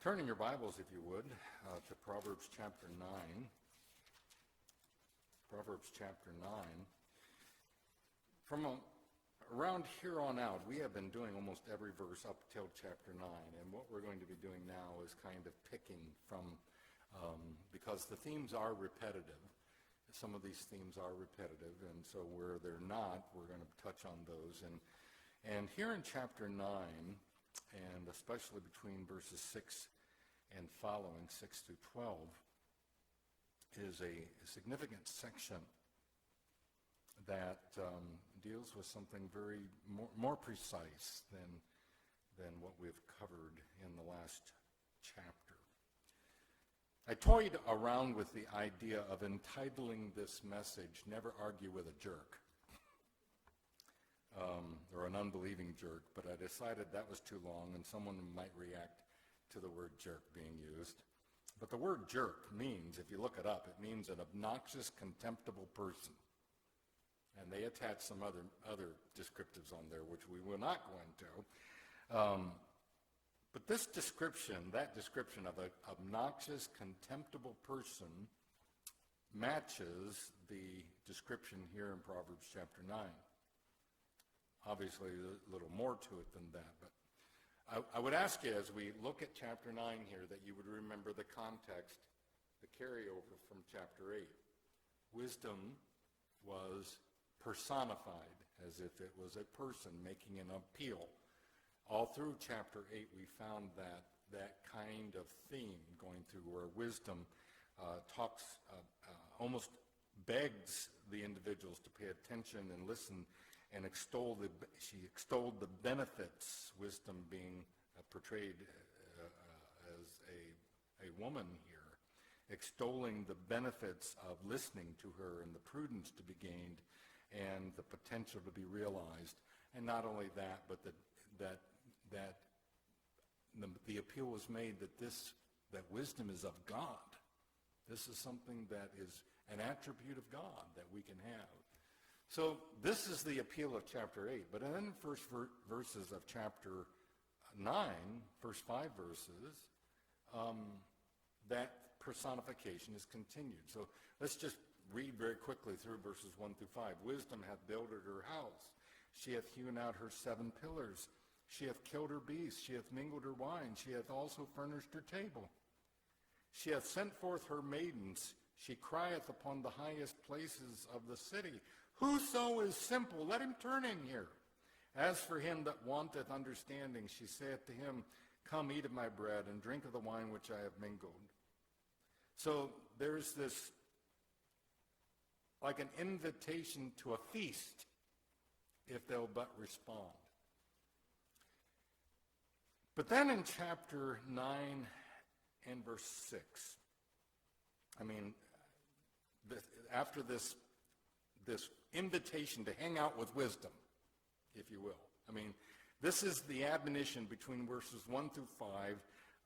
Turn in your Bibles, if you would, to Proverbs chapter 9. Proverbs chapter 9. From around here on out, we have been doing almost every verse up till chapter 9. And what we're going to be doing now is kind of picking from, because the themes are repetitive. Some of these themes are repetitive, and so where they're not, we're going to touch on those. And here in chapter 9, and especially between verses 6 and following, 6 through 12, is a significant section that deals with something very more precise than what we've covered in the last chapter. I toyed around with the idea of entitling this message, "Never Argue with a Jerk," or an unbelieving jerk, but I decided that was too long and someone might react to the word jerk being used. But the word jerk means, if you look it up, it means an obnoxious, contemptible person. And they attach some other descriptives on there, which we will not go into. But this description, that description of an obnoxious, contemptible person, matches the description here in Proverbs chapter 9. Obviously, a little more to it than that, but I would ask you, as we look at chapter 9 here, that you would remember the context, the carryover from chapter 8. Wisdom was personified as if it was a person making an appeal. All through chapter 8, we found that kind of theme going through, where wisdom almost begs the individuals to pay attention and listen and she extolled the benefits, wisdom being portrayed as a woman here, extolling the benefits of listening to her and the prudence to be gained and the potential to be realized. And not only that, but that the appeal was made that wisdom is of God. This is something that is an attribute of God that we can have. So this is the appeal of chapter 8. But then the first verses of chapter 9, first 5 verses, that personification is continued. So let's just read very quickly through verses 1 through 5. Wisdom hath builded her house. She hath hewn out her 7 pillars. She hath killed her beasts. She hath mingled her wine. She hath also furnished her table. She hath sent forth her maidens. She crieth upon the highest places of the city. Whoso is simple, let him turn in here. As for him that wanteth understanding, she saith to him, Come, eat of my bread, and drink of the wine which I have mingled. So there's this, like an invitation to a feast, if they'll but respond. But then in chapter 9 and verse 6, after this invitation to hang out with wisdom, if you will. This is the admonition between verses 1 through 5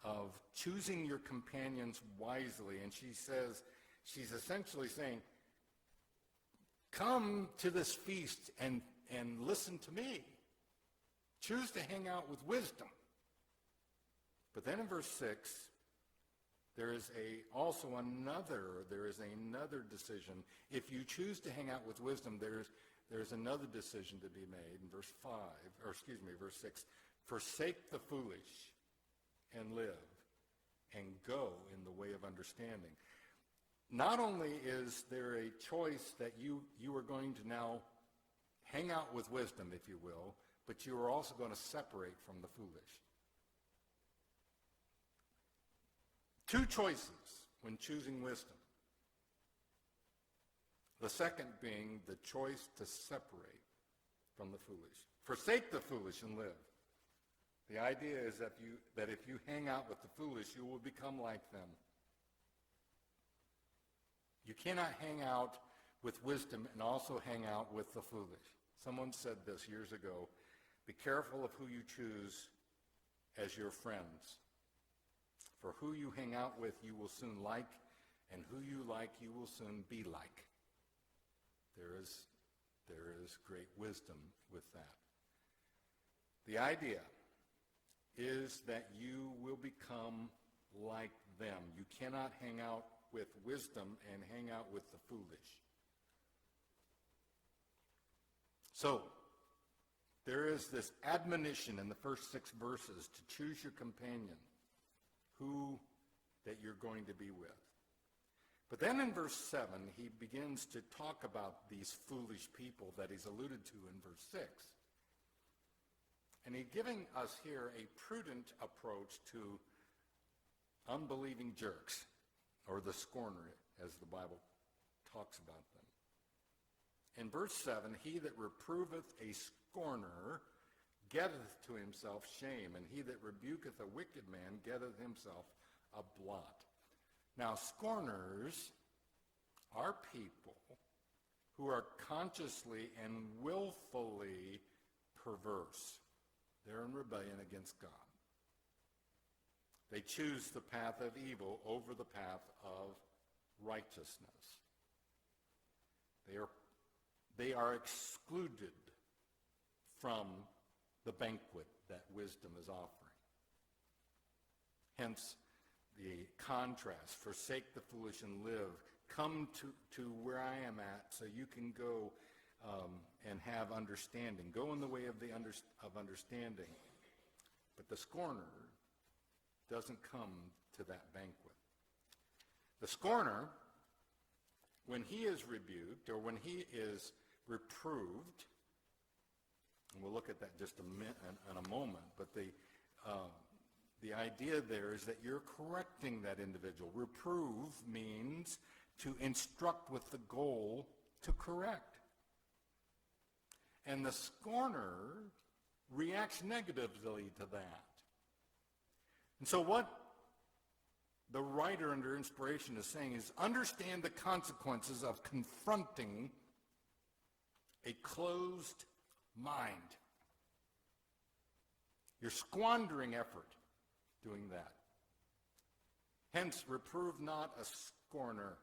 of choosing your companions wisely. And she's essentially saying, come to this feast and listen to me. Choose to hang out with wisdom. But then in verse 6, there is another decision. If you choose to hang out with wisdom, there's another decision to be made in verse 6. Forsake the foolish and live, and go in the way of understanding. Not only is there a choice that you are going to now hang out with wisdom, if you will, but you are also going to separate from the foolish. 2 choices when choosing wisdom. The second being the choice to separate from the foolish. Forsake the foolish and live. The idea is that if you hang out with the foolish, you will become like them. You cannot hang out with wisdom and also hang out with the foolish. Someone said this years ago, be careful of who you choose as your friends. For who you hang out with, you will soon like, and who you like, you will soon be like. There is great wisdom with that. The idea is that you will become like them. You cannot hang out with wisdom and hang out with the foolish. So, there is this admonition in the first 6 verses to choose your companion, who that you're going to be with. But then in verse 7, he begins to talk about these foolish people that he's alluded to in verse 6. And he's giving us here a prudent approach to unbelieving jerks, or the scorner, as the Bible talks about them. In verse 7, he that reproveth a scorner getteth to himself shame, and he that rebuketh a wicked man getteth himself a blot. Now, scorners are people who are consciously and willfully perverse. They're in rebellion against God. They choose the path of evil over the path of righteousness. They are excluded from the banquet that wisdom is offering. Hence, the contrast: forsake the foolish and live. Come to where I am at, so you can go and have understanding. Go in the way of understanding. But the scorner doesn't come to that banquet. The scorner, when he is rebuked or when he is reproved, and we'll look at that just in a moment, but the idea there is that you're correcting that individual. Reprove means to instruct with the goal to correct. And the scorner reacts negatively to that. And so what the writer under inspiration is saying is, understand the consequences of confronting a closed mind. You're squandering effort doing that. Hence, reprove not a scorner,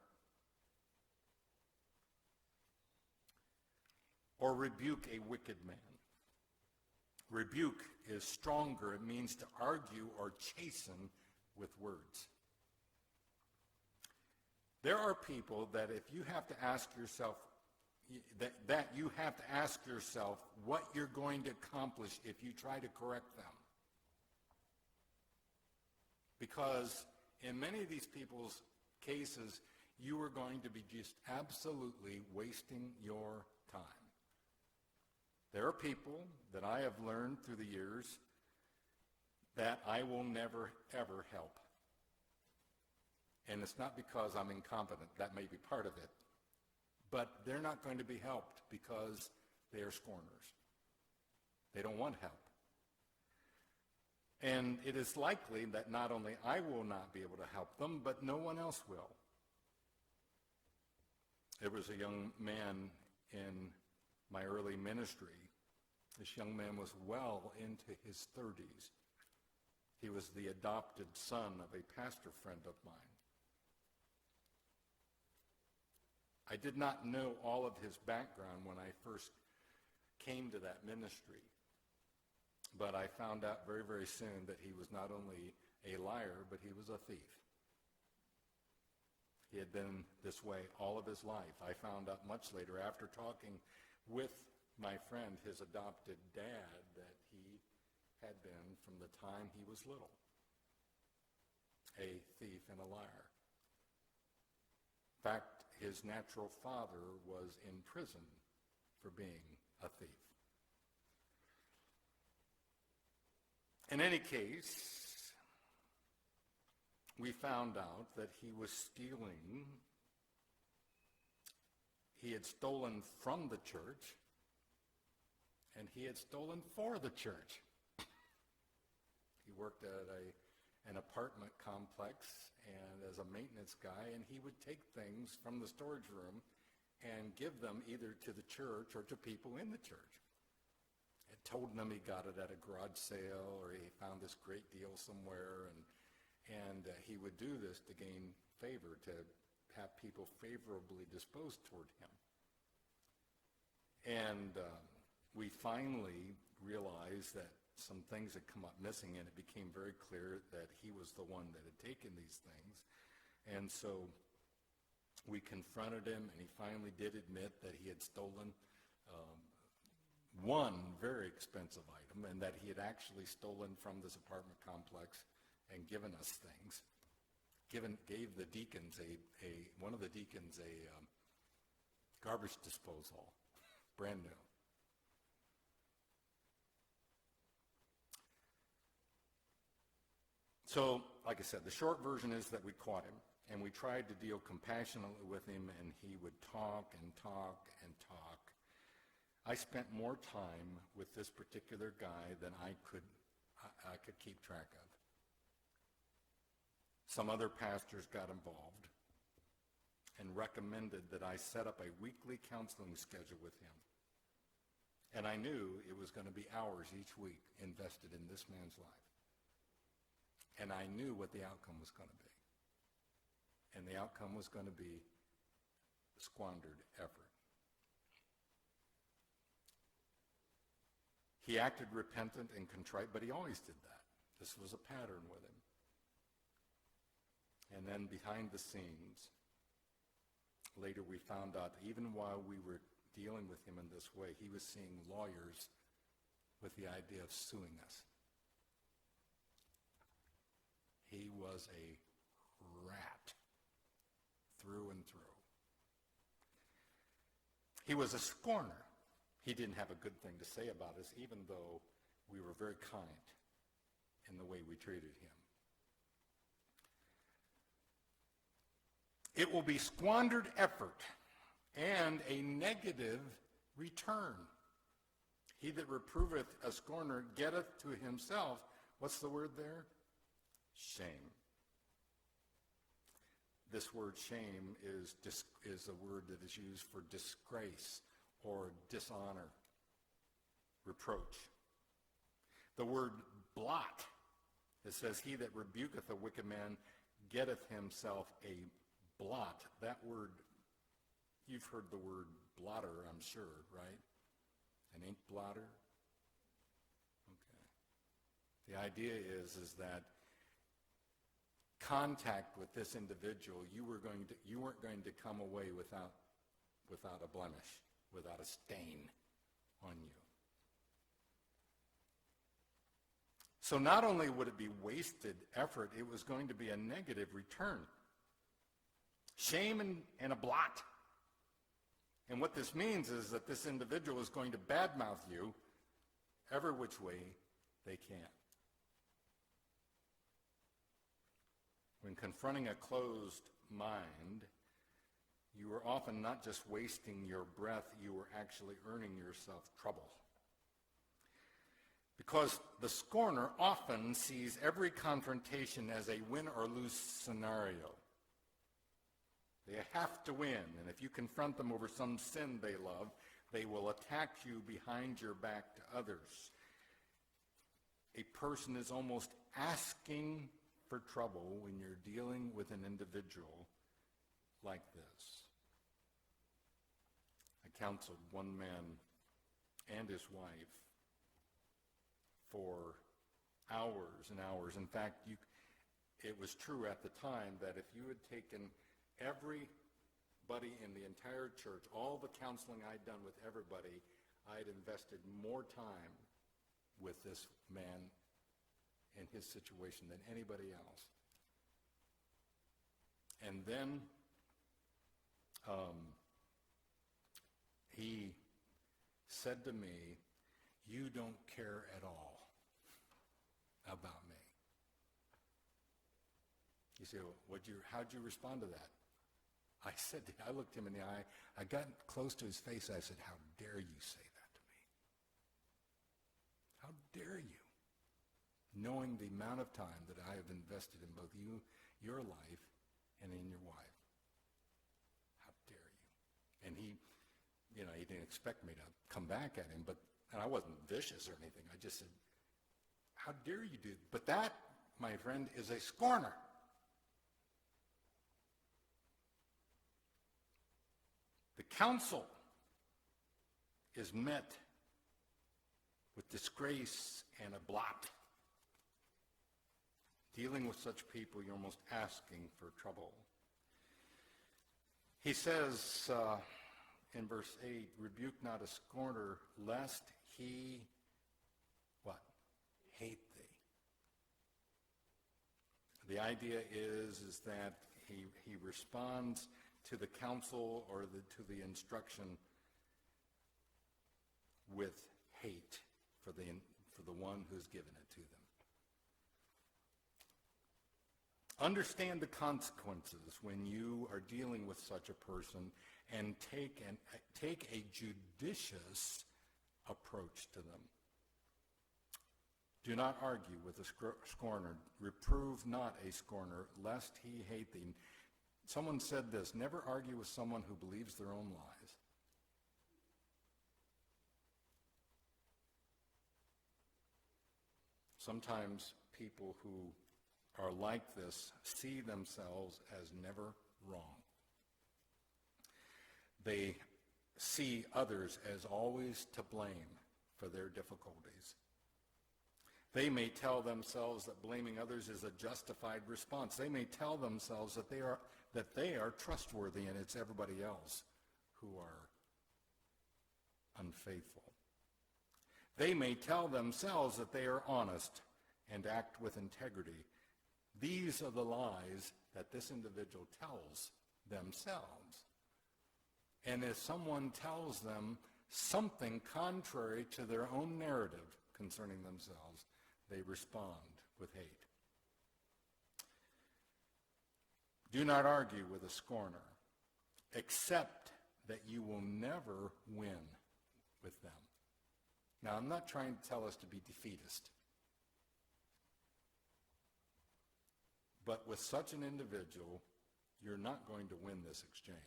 or rebuke a wicked man. Rebuke is stronger. It means to argue or chasten with words. There are people that if you have to ask yourself, that you have to ask yourself what you're going to accomplish if you try to correct them. Because in many of these people's cases, you are going to be just absolutely wasting your time. There are people that I have learned through the years that I will never, ever help. And it's not because I'm incompetent. That may be part of it. But they're not going to be helped because they are scorners. They don't want help. And it is likely that not only I will not be able to help them, but no one else will. There was a young man in my early ministry. This young man was well into his 30s. He was the adopted son of a pastor friend of mine. I did not know all of his background when I first came to that ministry, but I found out very, very soon that he was not only a liar, but he was a thief. He had been this way all of his life. I found out much later, after talking with my friend, his adopted dad, that he had been from the time he was little a thief and a liar. In fact, his natural father was in prison for being a thief. In any case, we found out that he was stealing. He had stolen from the church, and he had stolen for the church. He worked at an apartment complex and as a maintenance guy, and he would take things from the storage room and give them either to the church or to people in the church. He told them he got it at a garage sale or he found this great deal somewhere, and he would do this to gain favor, to have people favorably disposed toward him. And we finally realized that some things had come up missing, and it became very clear that he was the one that had taken these things. And so we confronted him, and he finally did admit that he had stolen one very expensive item, and that he had actually stolen from this apartment complex and given us things. Gave the deacons one of the deacons a garbage disposal, brand new. So, like I said, the short version is that we caught him, and we tried to deal compassionately with him, and he would talk and talk and talk. I spent more time with this particular guy than I could keep track of. Some other pastors got involved and recommended that I set up a weekly counseling schedule with him. And I knew it was going to be hours each week invested in this man's life. And I knew what the outcome was going to be. And the outcome was going to be squandered effort. He acted repentant and contrite, but he always did that. This was a pattern with him. And then behind the scenes, later we found out, even while we were dealing with him in this way, he was seeing lawyers with the idea of suing us. He was a rat through and through. He was a scorner. He didn't have a good thing to say about us, even though we were very kind in the way we treated him. It will be squandered effort and a negative return. He that reproveth a scorner getteth to himself, what's the word there? Shame. This word shame is a word that is used for disgrace or dishonor, reproach. The word blot, it says, he that rebuketh a wicked man getteth himself a blot. That word, you've heard the word blotter, I'm sure, right? An ink blotter? Okay. The idea is that contact with this individual, you weren't going to come away without a blemish, without a stain on you. So not only would it be wasted effort, it was going to be a negative return. Shame and a blot. And what this means is that this individual is going to badmouth you every which way they can. When confronting a closed mind, you are often not just wasting your breath, you are actually earning yourself trouble. Because the scorner often sees every confrontation as a win or lose scenario. They have to win, and if you confront them over some sin they love, they will attack you behind your back to others. A person is almost asking for trouble when you're dealing with an individual like this. I counseled one man and his wife for hours and hours. In fact, it was true at the time that if you had taken everybody in the entire church, all the counseling I'd done with everybody, I'd invested more time with this man in his situation than anybody else. And then he said to me, "You don't care at all about me." You say, well, how'd you respond to that? I looked him in the eye. I got close to his face. I said, "How dare you say that to me? How dare you? Knowing the amount of time that I have invested in both you, your life, and in your wife. How dare you?" And he didn't expect me to come back at him, and I wasn't vicious or anything. I just said, "How dare you do?" But that, my friend, is a scorner. The counsel is met with disgrace and a blot. Dealing with such people, you're almost asking for trouble. He says in verse 8, rebuke not a scorner, lest he, what? Hate thee. The idea is that he responds to the counsel or to the instruction with hate for the one who's given it to them. Understand the consequences when you are dealing with such a person, and take a judicious approach to them. Do not argue with a scorner. Reprove not a scorner, lest he hate thee. Someone said this: never argue with someone who believes their own lies. Sometimes people who are like this see themselves as never wrong. They see others as always to blame for their difficulties. They may tell themselves that blaming others is a justified response. They may tell themselves that they are trustworthy and it's everybody else who are unfaithful. They may tell themselves that they are honest and act with integrity. These are the lies that this individual tells themselves. And if someone tells them something contrary to their own narrative concerning themselves, they respond with hate. Do not argue with a scorner, except that you will never win with them. Now, I'm not trying to tell us to be defeatist. But with such an individual, you're not going to win this exchange.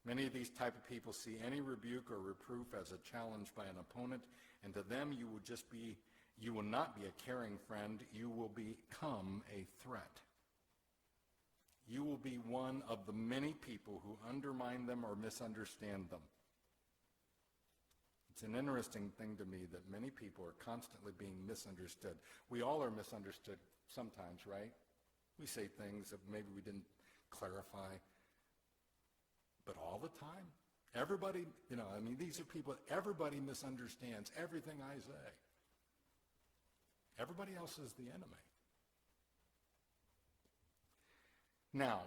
Many of these type of people see any rebuke or reproof as a challenge by an opponent, and to them you will not be a caring friend, you will become a threat. You will be one of the many people who undermine them or misunderstand them. It's an interesting thing to me that many people are constantly being misunderstood. We all are misunderstood sometimes, right? We say things that maybe we didn't clarify. But all the time? Everybody, these are people, everybody misunderstands everything I say. Everybody else is the enemy. Now,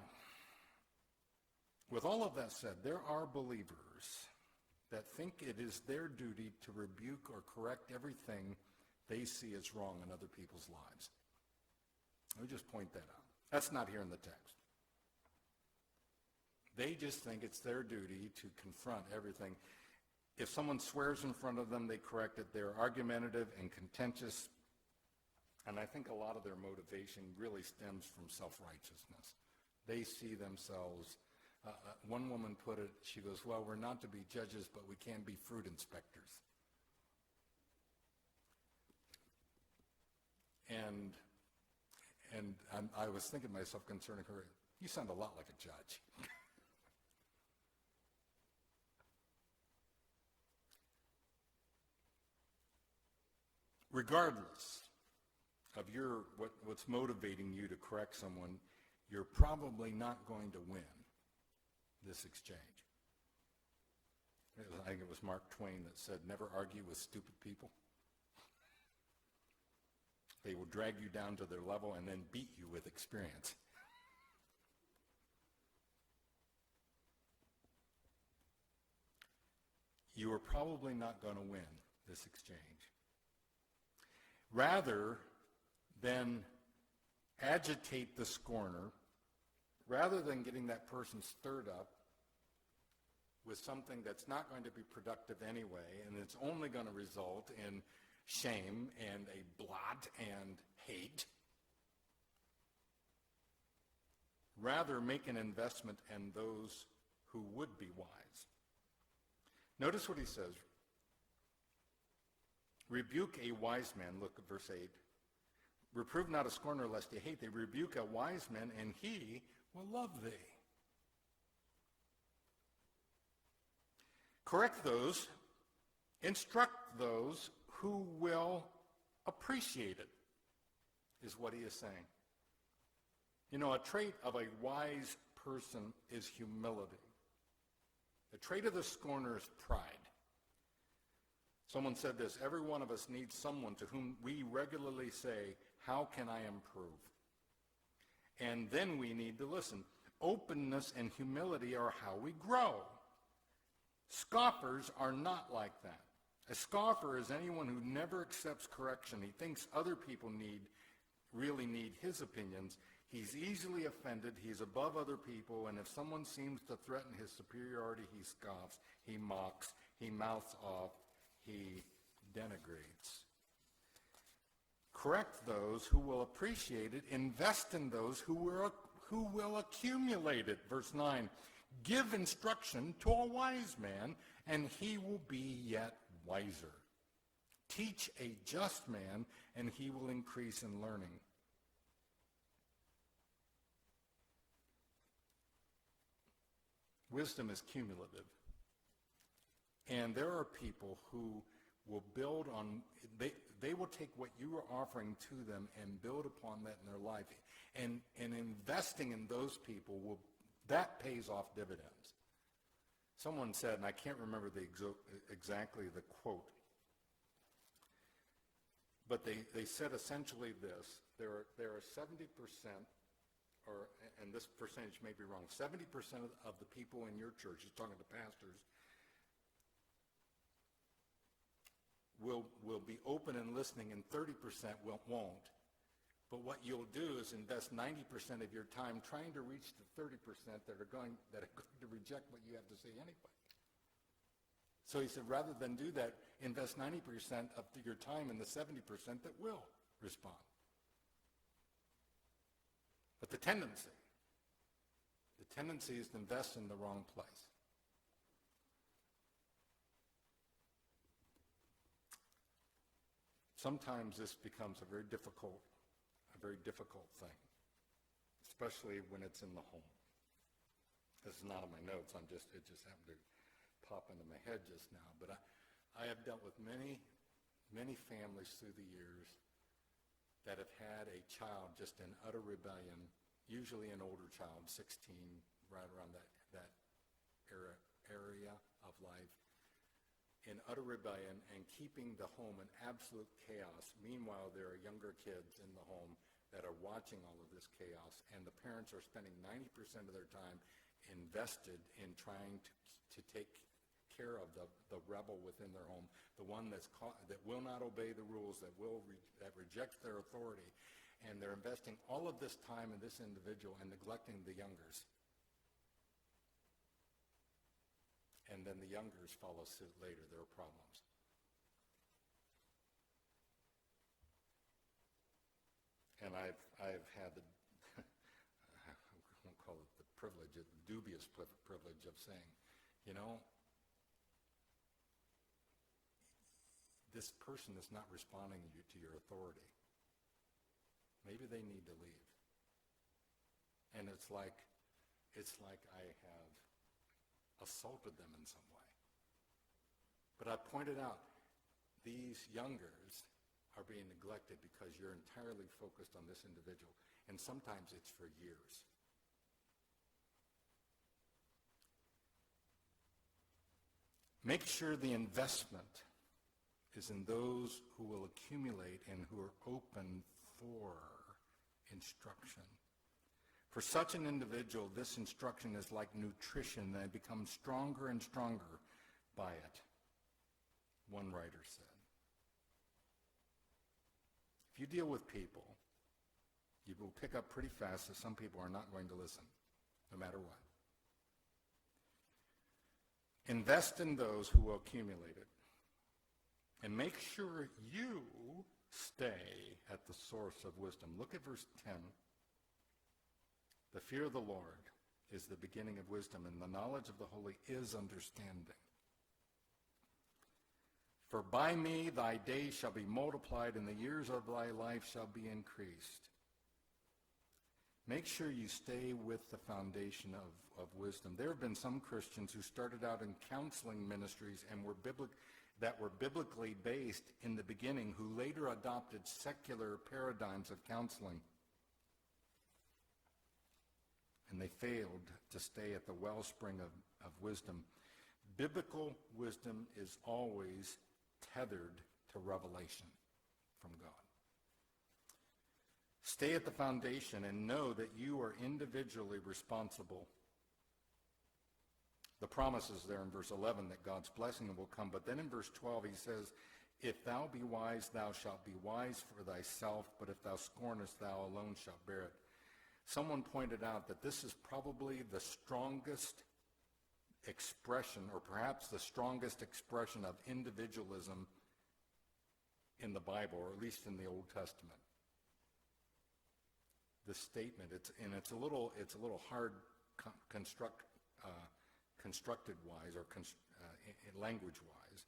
with all of that said, there are believers that think it is their duty to rebuke or correct everything they see as wrong in other people's lives. Let me just point that out. That's not here in the text. They just think it's their duty to confront everything. If someone swears in front of them, they correct it. They're argumentative and contentious. And I think a lot of their motivation really stems from self-righteousness. They see themselves, one woman put it, she goes, well, we're not to be judges, but we can be fruit inspectors. And I was thinking to myself concerning her, you sound a lot like a judge. Regardless of what's motivating you to correct someone, you're probably not going to win this exchange. I think it was Mark Twain that said, never argue with stupid people. They will drag you down to their level and then beat you with experience. You are probably not going to win this exchange. Rather than agitate the scorner, rather than getting that person stirred up with something that's not going to be productive anyway, and it's only going to result in shame and a blot and hate, rather make an investment in those who would be wise. Notice what he says. Rebuke a wise man, look at verse 8. Reprove not a scorner lest he hate thee. Rebuke a wise man, and he will love thee. Correct those Instruct those who will appreciate it, is what he is saying. You know, a trait of a wise person is humility. The trait of the scorner is pride. Someone said this: every one of us needs someone to whom we regularly say, "How can I improve?" And then we need to listen. Openness and humility are how we grow. Scoffers are not like that. A scoffer is anyone who never accepts correction. He thinks other people really need his opinions. He's easily offended. He's above other people. And if someone seems to threaten his superiority, he scoffs, he mocks, he mouths off, he denigrates. Correct those who will appreciate it. Invest in those who will accumulate it. Verse 9, give instruction to a wise man, and he will be yet wiser. Teach a just man, and he will increase in learning. Wisdom is cumulative. And there are people who will build on, they will take what you are offering to them and build upon that in their life. And investing in those people, that pays off dividends. Someone said, and I can't remember exactly the quote, but they said essentially this: there are 70%, and this percentage may be wrong, 70% of the people in your church, he's talking to pastors, will be open and listening, and 30% won't. But what you'll do is invest 90% of your time trying to reach the 30% that are going to reject what you have to say anyway. So he said, rather than do that, invest 90% of your time in the 70% that will respond. But the tendency is to invest in the wrong place. Sometimes this becomes a very difficult thing, especially when it's in the home. This is not on my notes. It just happened to pop into my head just now. But I have dealt with many families through the years that have had a child just in utter rebellion, usually an older child, 16, right around that area of life, in utter rebellion and keeping the home in absolute chaos. Meanwhile, there are younger kids in the home that are watching all of this chaos, and the parents are spending 90% of their time invested in trying to take care of the rebel within their home, the one that will not obey the rules, that rejects their authority, and they're investing all of this time in this individual and neglecting the youngers. And then the youngers follow suit later. There are problems. And I've had the, I won't call it the privilege, the dubious privilege of saying, you know, this person is not responding to your authority. Maybe they need to leave. And it's like I have assaulted them in some way. But I pointed out, these youngers are being neglected because you're entirely focused on this individual, and sometimes it's for years. Make sure the investment is in those who will accumulate and who are open for instruction. For such an individual, this instruction is like nutrition. They become stronger and stronger by it, one writer said. If you deal with people, you will pick up pretty fast that some people are not going to listen, no matter what. Invest in those who will accumulate it. And make sure you stay at the source of wisdom. Look at verse 10. The fear of the Lord is the beginning of wisdom, and the knowledge of the holy is understanding. For by me thy days shall be multiplied, and the years of thy life shall be increased. Make sure you stay with the foundation of wisdom. There have been some Christians who started out in counseling ministries and were that were biblically based in the beginning who later adopted secular paradigms of counseling. And they failed to stay at the wellspring of wisdom. Biblical wisdom is always tethered to revelation from God. Stay at the foundation and know that you are individually responsible. The promise is there in verse 11 that God's blessing will come. But then in verse 12 he says, if thou be wise, thou shalt be wise for thyself, but if thou scornest, thou alone shalt bear it. Someone pointed out that this is probably the strongest expression, or perhaps the strongest expression of individualism in the Bible, or at least in the Old Testament. This statement, it's a little hard constructed wise or language wise,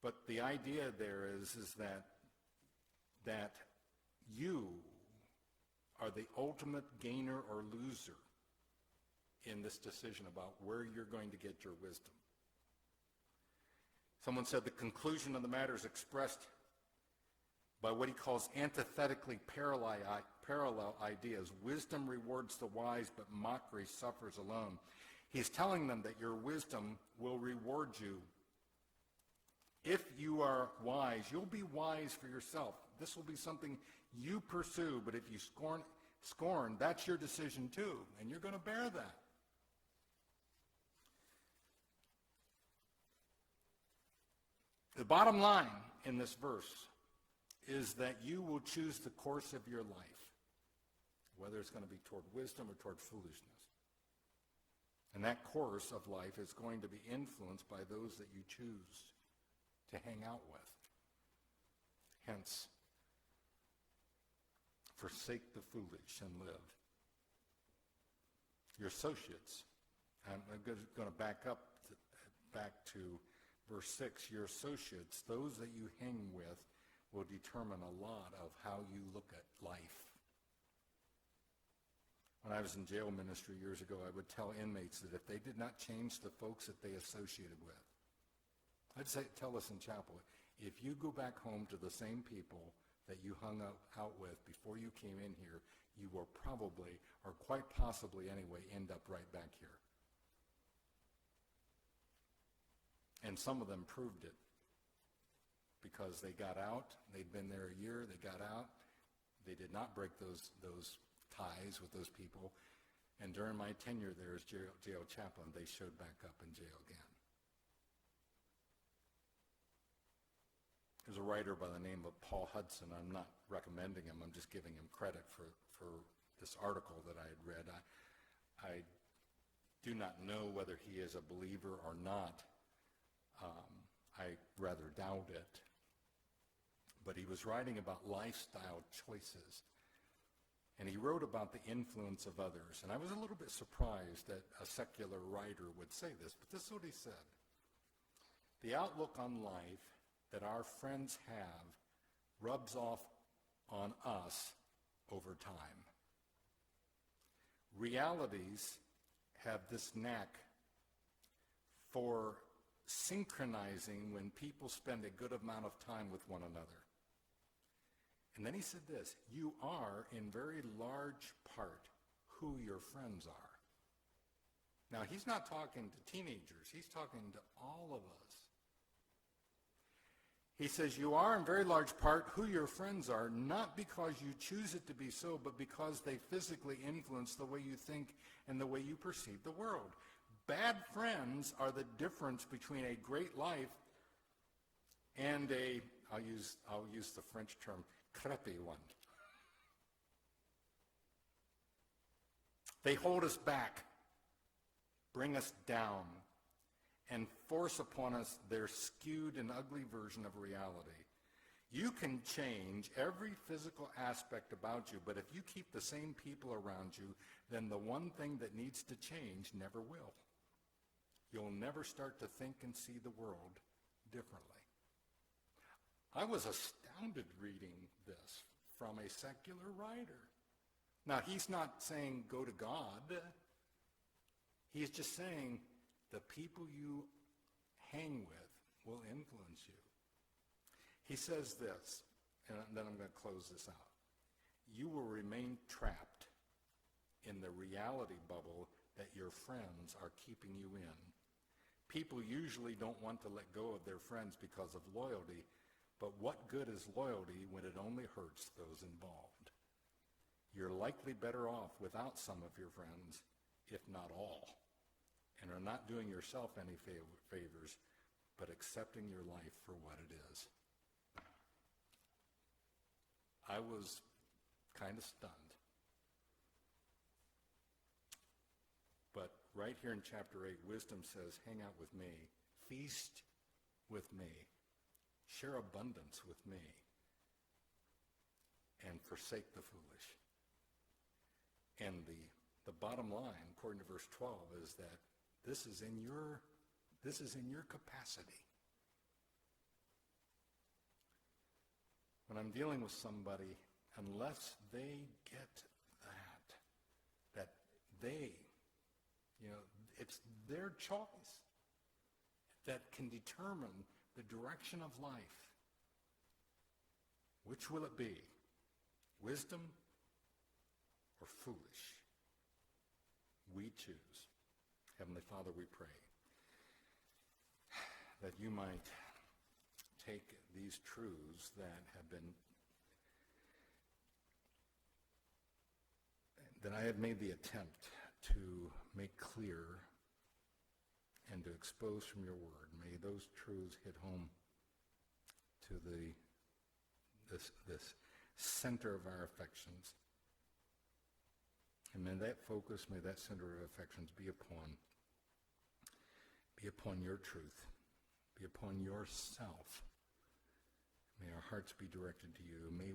but the idea there is that you are the ultimate gainer or loser in this decision about where you're going to get your wisdom. Someone said the conclusion of the matter is expressed by what he calls antithetically parallel ideas. Wisdom rewards the wise, but mockery suffers alone. He's telling them that your wisdom will reward you. If you are wise, you'll be wise for yourself. This will be something you pursue, but if you scorn, that's your decision too, and you're going to bear that. The bottom line in this verse is that you will choose the course of your life, whether it's going to be toward wisdom or toward foolishness. And that course of life is going to be influenced by those that you choose to hang out with. Hence, forsake the foolish and live. Your associates, I'm going to back to verse 6. Your associates, those that you hang with, will determine a lot of how you look at life. When I was in jail ministry years ago, I would tell inmates that if they did not change the folks that they associated with, I'd tell us in chapel, if you go back home to the same people that you hung out with before you came in here, you will probably, or quite possibly anyway, end up right back here. And some of them proved it, because they got out, they'd been there a year, they got out, they did not break those ties with those people, and during my tenure there as jail chaplain, they showed back up in jail again. There's a writer by the name of Paul Hudson. I'm not recommending him, I'm just giving him credit for this article that I had read. I do not know whether he is a believer or not. I rather doubt it. But he was writing about lifestyle choices. And he wrote about the influence of others. And I was a little bit surprised that a secular writer would say this, but this is what he said. The outlook on life that our friends have rubs off on us over time. Realities have this knack for synchronizing when people spend a good amount of time with one another. And then he said this, you are in very large part who your friends are. Now, he's not talking to teenagers, he's talking to all of us. He says you are in very large part who your friends are, not because you choose it to be so, but because they physically influence the way you think and the way you perceive the world. Bad friends are the difference between a great life and I'll use the French term, crêpé one. They hold us back, bring us down, and force upon us their skewed and ugly version of reality. You can change every physical aspect about you, but if you keep the same people around you, then the one thing that needs to change never will. You'll never start to think and see the world differently. I was astounded reading this from a secular writer. Now, he's not saying go to God. He's just saying the people you hang with will influence you. He says this, and then I'm going to close this out. You will remain trapped in the reality bubble that your friends are keeping you in. People usually don't want to let go of their friends because of loyalty, but what good is loyalty when it only hurts those involved? You're likely better off without some of your friends, if not all, and are not doing yourself any favors, but accepting your life for what it is. I was kind of stunned. But right here in chapter 8, wisdom says, hang out with me, feast with me, share abundance with me, and forsake the foolish. And the bottom line, according to verse 12, is that this is in your capacity. When I'm dealing with somebody, unless they get that they, it's their choice that can determine the direction of life. Which will it be? Wisdom or foolish? We choose. Heavenly Father, we pray that you might take these truths that I have made the attempt to make clear and to expose from your word. May those truths hit home to this center of our affections. And may that focus, may that center of affections be upon your truth, be upon yourself. May our hearts be directed to you. May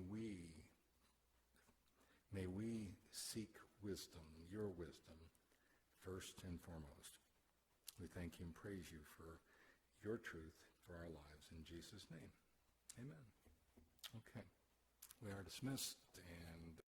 we seek wisdom, your wisdom, first and foremost. We thank you and praise you for your truth for our lives. In Jesus' name, amen. Okay. We are dismissed. And